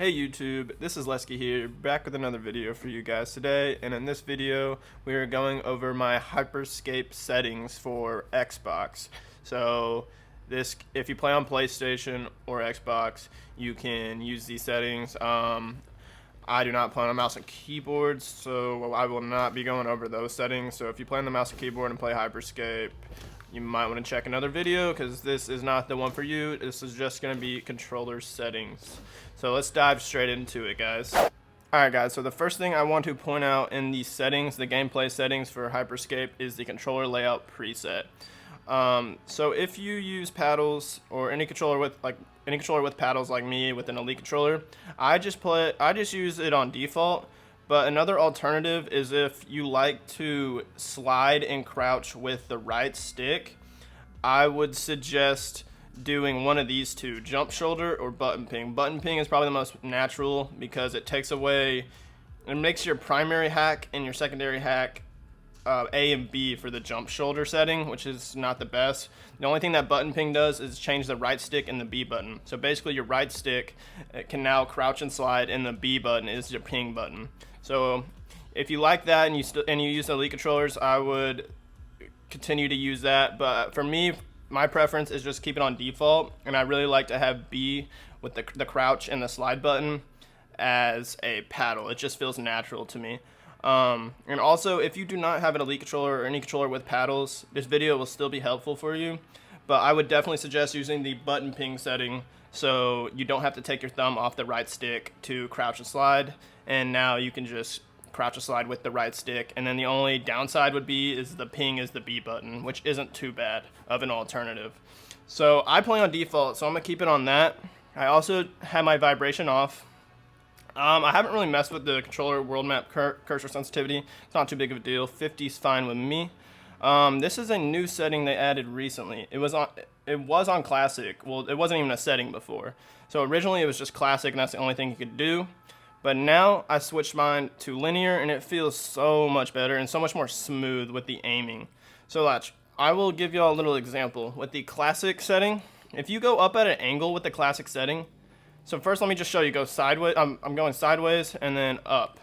Hey YouTube, this is Lesky here, back with another video for you guys today, and in this video we are going over my Hyperscape settings for Xbox. So this, if you play on PlayStation or Xbox, you can use these settings. I do not play on a mouse and keyboard, so I will not be going over those settings. So if you play on the mouse and keyboard and play Hyperscape, you might want to check another video because this is not the one for you. This is just going to be controller settings. So let's dive straight into it, guys. Alright guys, so the first thing I want to point out in the settings, the gameplay settings for Hyperscape, is the controller layout preset. So if you use paddles or any controller with paddles like me with an Elite controller, I just use it on default. But another alternative is if you like to slide and crouch with the right stick, I would suggest doing one of these two, jump shoulder or button ping. Button ping is probably the most natural because it makes your primary hack and your secondary hack A and B for the jump shoulder setting, which is not the best. The only thing that button ping does is change the right stick and the B button. So basically your right stick can now crouch and slide, and the B button is your ping button. So if you like that and you use Elite controllers, I would continue to use that. But for me, my preference is just keep it on default, and I really like to have B with the crouch and the slide button as a paddle. It just feels natural to me. And also, if you do not have an Elite controller or any controller with paddles, this video will still be helpful for you. But I would definitely suggest using the button ping setting so you don't have to take your thumb off the right stick to crouch and slide. And now you can just crouch and slide with the right stick. And then the only downside would be is the ping is the B button, which isn't too bad of an alternative. So I play on default, so I'm going to keep it on that. I also have my vibration off. I haven't really messed with the controller world map cursor sensitivity. It's not too big of a deal. 50 is fine with me. This is a new setting they added recently. It was on classic. Well, it wasn't even a setting before. So originally it was just classic, and that's the only thing you could do. But now I switched mine to linear, and it feels so much better and so much more smooth with the aiming. So watch, I will give y'all a little example. With the classic setting, if you go up at an angle with the classic setting, so first let me just show you, go sideways. I'm going sideways and then up.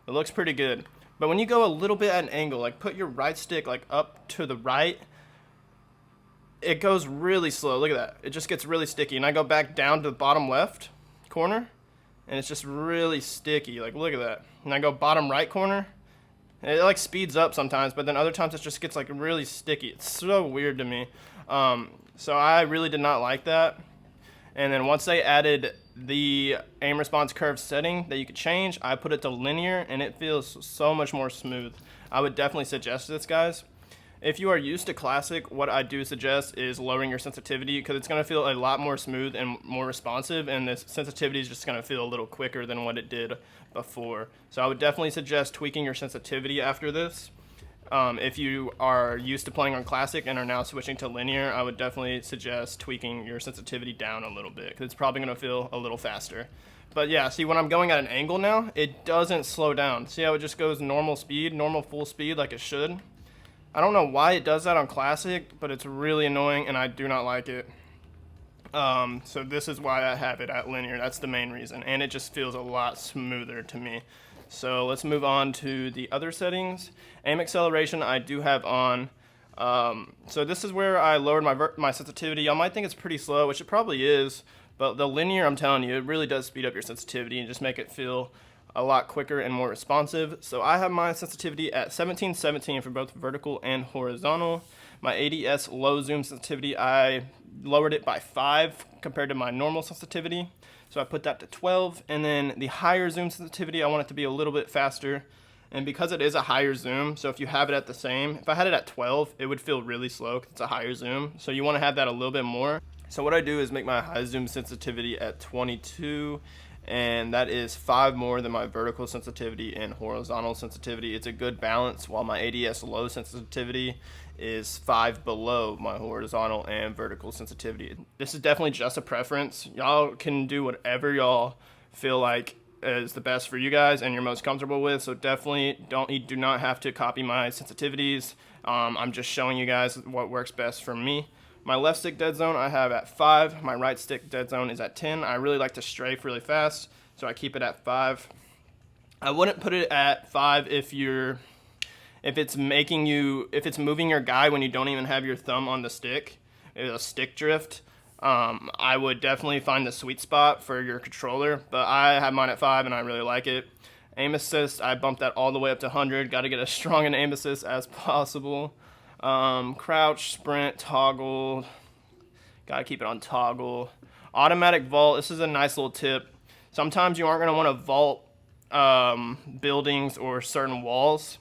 It looks pretty good. But when you go a little bit at an angle, like put your right stick like up to the right, it goes really slow. Look at that. It just gets really sticky. And I go back down to the bottom left corner, and it's just really sticky. Like, look at that. And I go bottom right corner, and it like speeds up sometimes, but then other times it just gets like really sticky. It's so weird to me. So I really did not like that. And then once they added the aim response curve setting that you could change, I put it to linear, and it feels so much more smooth. I would definitely suggest this, guys. If you are used to classic, what I do suggest is lowering your sensitivity, because it's going to feel a lot more smooth and more responsive, and the sensitivity is just going to feel a little quicker than what it did before. So I would definitely suggest tweaking your sensitivity after this. If you are used to playing on classic and are now switching to linear, I would definitely suggest tweaking your sensitivity down a little bit, because it's probably going to feel a little faster. But yeah, see, when I'm going at an angle now, it doesn't slow down. See how it just goes normal speed, normal full speed like it should? I don't know why it does that on classic, but it's really annoying and I do not like it. So this is why I have it at linear. That's the main reason, and it just feels a lot smoother to me. So let's move on to the other settings. Aim acceleration I do have on. So this is where I lowered my sensitivity. Y'all might think it's pretty slow, which it probably is, but the linear, I'm telling you, it really does speed up your sensitivity and just make it feel a lot quicker and more responsive. So I have my sensitivity at 1717 for both vertical and horizontal. My ADS low zoom sensitivity, I lowered it by 5 compared to my normal sensitivity. So I put that to 12, and then the higher zoom sensitivity, I want it to be a little bit faster. And because it is a higher zoom, so if you have it at the same, if I had it at 12, it would feel really slow because it's a higher zoom. So you want to have that a little bit more. So what I do is make my high zoom sensitivity at 22, and that is 5 more than my vertical sensitivity and horizontal sensitivity. It's a good balance, while my ADS low sensitivity is 5 below my horizontal and vertical sensitivity. This is definitely just a preference. Y'all can do whatever y'all feel like is the best for you guys and you're most comfortable with, so definitely do not have to copy my sensitivities. I'm just showing you guys what works best for me. My left stick dead zone I have at 5. My right stick dead zone is at 10. I really like to strafe really fast, so I keep it at 5. I wouldn't put it at 5 if it's moving your guy when you don't even have your thumb on the stick, a stick drift. I would definitely find the sweet spot for your controller, but I have mine at 5 and I really like it. Aim assist, I bumped that all the way up to 100. Got to get as strong an aim assist as possible. Crouch, sprint, toggle. Got to keep it on toggle. Automatic vault, this is a nice little tip. Sometimes you aren't going to want to vault buildings or certain walls.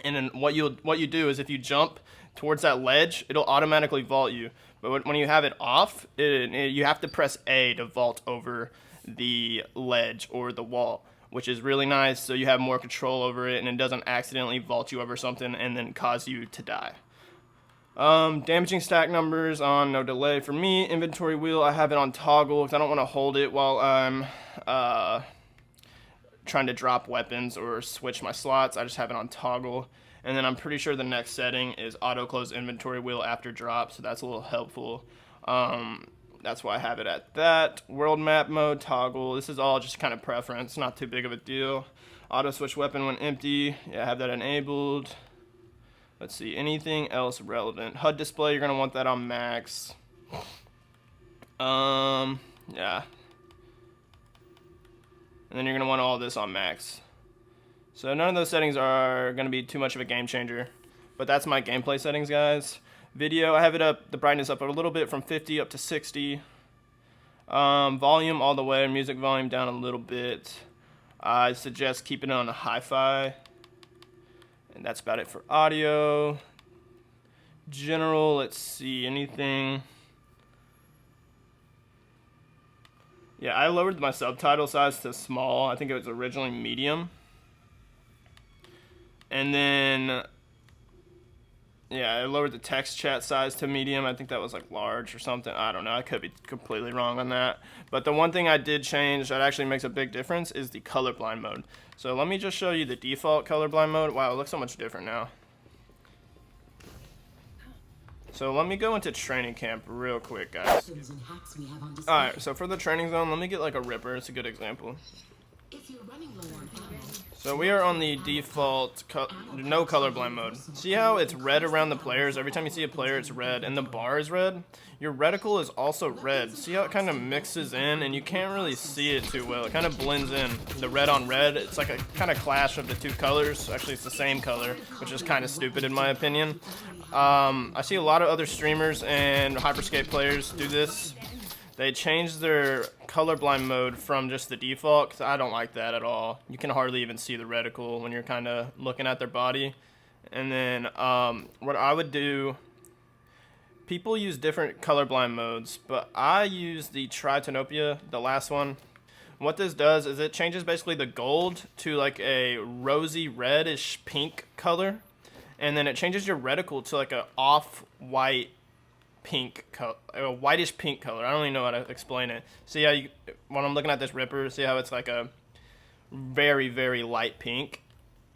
And then what you do is if you jump towards that ledge, it'll automatically vault you. But when you have it off, you have to press A to vault over the ledge or the wall, which is really nice, so you have more control over it and it doesn't accidentally vault you over something and then cause you to die. Damaging stack numbers on no delay for me. Inventory wheel, I have it on toggle because I don't want to hold it while I'm trying to drop weapons or switch my slots. I just have it on toggle. And then I'm pretty sure the next setting is auto close inventory wheel after drop, so that's a little helpful. That's why I have it at that. World map mode, toggle. This is all just kind of preference, not too big of a deal. Auto switch weapon when empty. Yeah, I have that enabled. Let's see, anything else relevant? HUD display, you're gonna want that on max. Yeah. And then you're gonna want all this on max. So none of those settings are gonna be too much of a game changer. But that's my gameplay settings, guys. Video, I have it up, the brightness up a little bit from 50 up to 60. Volume all the way, music volume down a little bit. I suggest keeping it on a hi-fi. And that's about it for audio. General, let's see, anything. Yeah, I lowered my subtitle size to small. I think it was originally medium. And then yeah, I lowered the text chat size to medium. I think that was like large or something. I don't know. I could be completely wrong on that. But the one thing I did change that actually makes a big difference is the colorblind mode. So let me just show you the default colorblind mode. Wow, it looks so much different now. So let me go into training camp real quick, guys. Alright, so for the training zone, let me get like a ripper. It's a good example. So we are on the default no colorblind mode. See how it's red around the players? Every time you see a player, it's red, and the bar is red. Your reticle is also red. See how it kind of mixes in, and you can't really see it too well. It kind of blends in. The red on red, it's like a kind of clash of the two colors. Actually, it's the same color, which is kind of stupid in my opinion. I see a lot of other streamers and Hyperscape players do this. They changed their colorblind mode from just the default, because I don't like that at all. You can hardly even see the reticle when you're kind of looking at their body. And then what I would do, people use different colorblind modes, but I use the Tritanopia, the last one. What this does is it changes basically the gold to like a rosy reddish pink color, and then it changes your reticle to like a off-white pink color, a whitish pink color. I don't even know how to explain it. See how when I'm looking at this ripper, see how it's like a very, very light pink,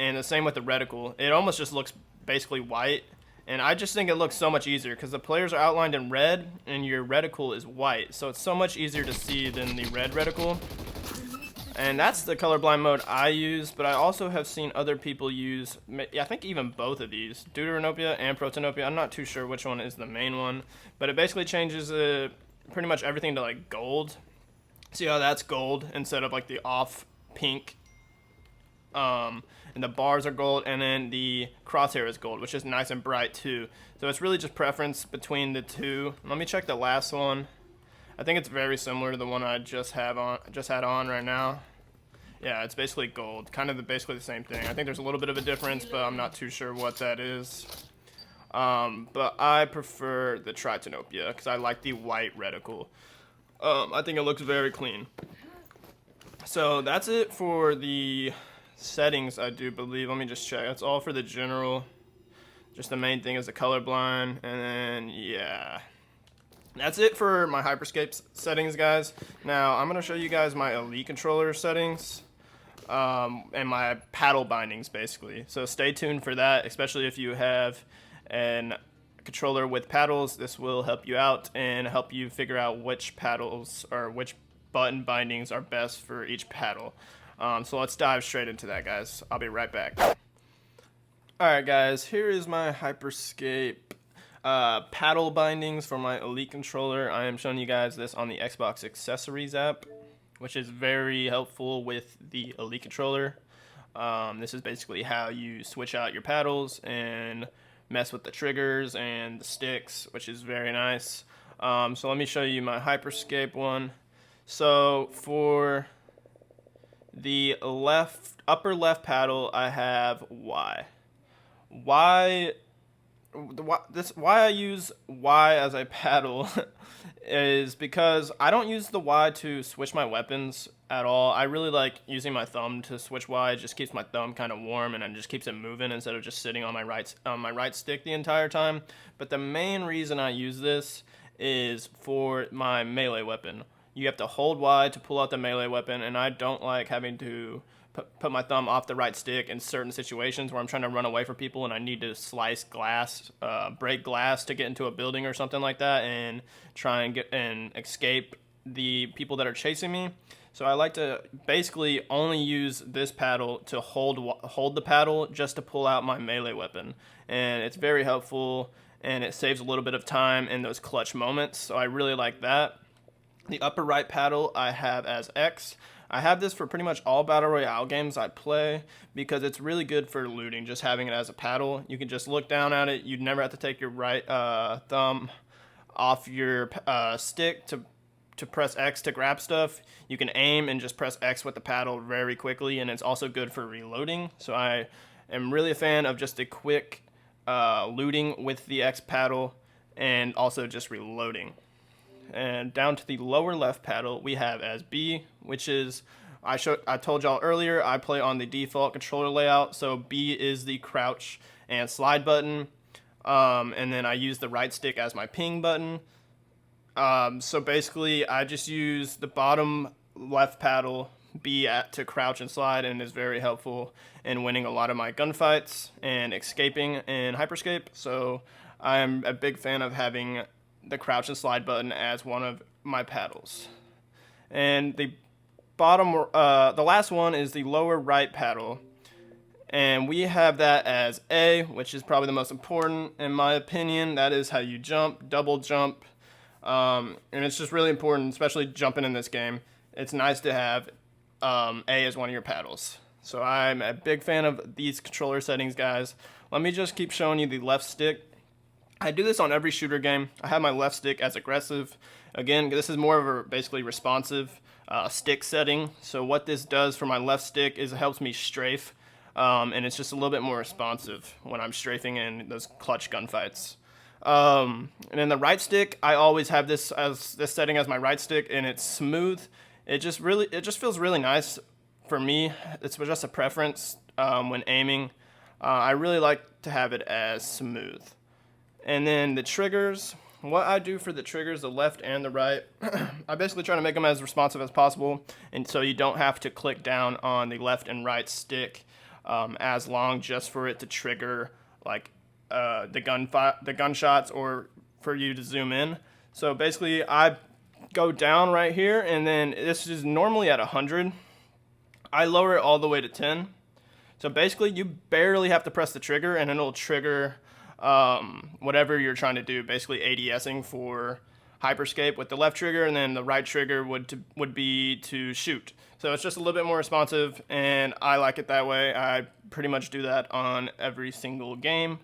and the same with the reticle. It almost just looks basically white, and I just think it looks so much easier because the players are outlined in red and your reticle is white, so it's so much easier to see than the red reticle. And that's the colorblind mode I use, but I also have seen other people use, I think even both of these, Deuteranopia and Protanopia. I'm not too sure which one is the main one, but it basically changes pretty much everything to like gold. See how that's gold instead of like the off pink, and the bars are gold, and then the crosshair is gold, which is nice and bright too. So it's really just preference between the two. Let me check the last one. I think it's very similar to the one I just had on right now. Yeah, it's basically gold, kind of basically the same thing. I think there's a little bit of a difference, but I'm not too sure what that is. But I prefer the Tritanopia because I like the white reticle. I think it looks very clean. So that's it for the settings, I do believe. Let me just check. That's all for the general. Just the main thing is the colorblind, and then yeah. That's it for my Hyperscape settings, guys. Now, I'm going to show you guys my Elite controller settings and my paddle bindings, basically. So stay tuned for that, especially if you have a controller with paddles. This will help you out and help you figure out which paddles or which button bindings are best for each paddle. So let's dive straight into that, guys. I'll be right back. Alright guys, here is my Hyperscape paddle bindings for my Elite controller. I am showing you guys this on the Xbox Accessories app, which is very helpful with the Elite controller. This is basically how you switch out your paddles and mess with the triggers and the sticks, which is very nice. So let me show you my Hyperscape one. So for the upper left paddle, I have Y. Why I use Y as a paddle is because I don't use the Y to switch my weapons at all. I really like using my thumb to switch Y. It just keeps my thumb kind of warm and it just keeps it moving instead of just sitting on my right stick the entire time. But the main reason I use this is for my melee weapon. You have to hold Y to pull out the melee weapon, and I don't like having to put my thumb off the right stick in certain situations where I'm trying to run away from people and I need to slice glass, break glass to get into a building or something like that and try and escape the people that are chasing me. So I like to basically only use this paddle to hold the paddle just to pull out my melee weapon. And it's very helpful and it saves a little bit of time in those clutch moments. So I really like that. The upper right paddle I have as X. I have this for pretty much all Battle Royale games I play because it's really good for looting, just having it as a paddle. You can just look down at it. You'd never have to take your right thumb off your stick to press X to grab stuff. You can aim and just press X with the paddle very quickly, and it's also good for reloading. So I am really a fan of just a quick looting with the X paddle and also just reloading. And down to the lower left paddle we have as B, which is, I told y'all earlier, I play on the default controller layout, so B is the crouch and slide button, and then I use the right stick as my ping button. So basically I just use the bottom left paddle, B, to crouch and slide, and is very helpful in winning a lot of my gunfights and escaping in Hyperscape. So I'm a big fan of having the crouch and slide button as one of my paddles. And the last one is the lower right paddle, and we have that as A, which is probably the most important in my opinion. That is how you jump, double jump, and it's just really important, especially jumping in this game. It's nice to have A as one of your paddles. So I'm a big fan of these controller settings, guys. Let me just keep showing you the left stick. I do this on every shooter game. I have my left stick as aggressive. Again, this is more of a basically responsive stick setting. So what this does for my left stick is it helps me strafe, and it's just a little bit more responsive when I'm strafing in those clutch gunfights. And then the right stick, I always have this setting as my right stick, and it's smooth. It just feels really nice for me. It's just a preference when aiming. I really like to have it as smooth. And then the triggers, what I do for the triggers, the left and the right, I basically try to make them as responsive as possible, and so you don't have to click down on the left and right stick as long just for it to trigger like the gunshots or for you to zoom in. So basically I go down right here, and then this is normally at 100. I lower it all the way to 10. So basically you barely have to press the trigger and it'll trigger whatever you're trying to do, basically ADSing for Hyperscape with the left trigger, and then the right trigger would be to shoot. So it's just a little bit more responsive, and I like it that way. I pretty much do that on every single game.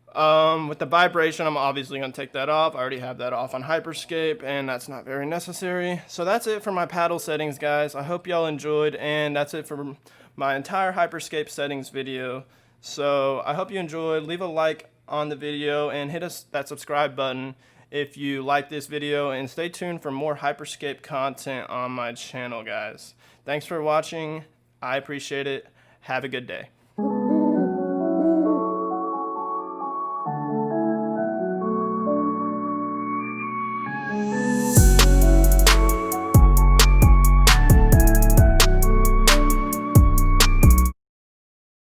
With the vibration, I'm obviously going to take that off. I already have that off on Hyperscape, and that's not very necessary. So that's it for my paddle settings, guys. I hope y'all enjoyed, and that's it for my entire Hyperscape settings video. So I hope you enjoyed. Leave a like on the video and hit that subscribe button if you like this video, and stay tuned for more Hyperscape content on my channel, guys. Thanks for watching. I appreciate it. Have a good day.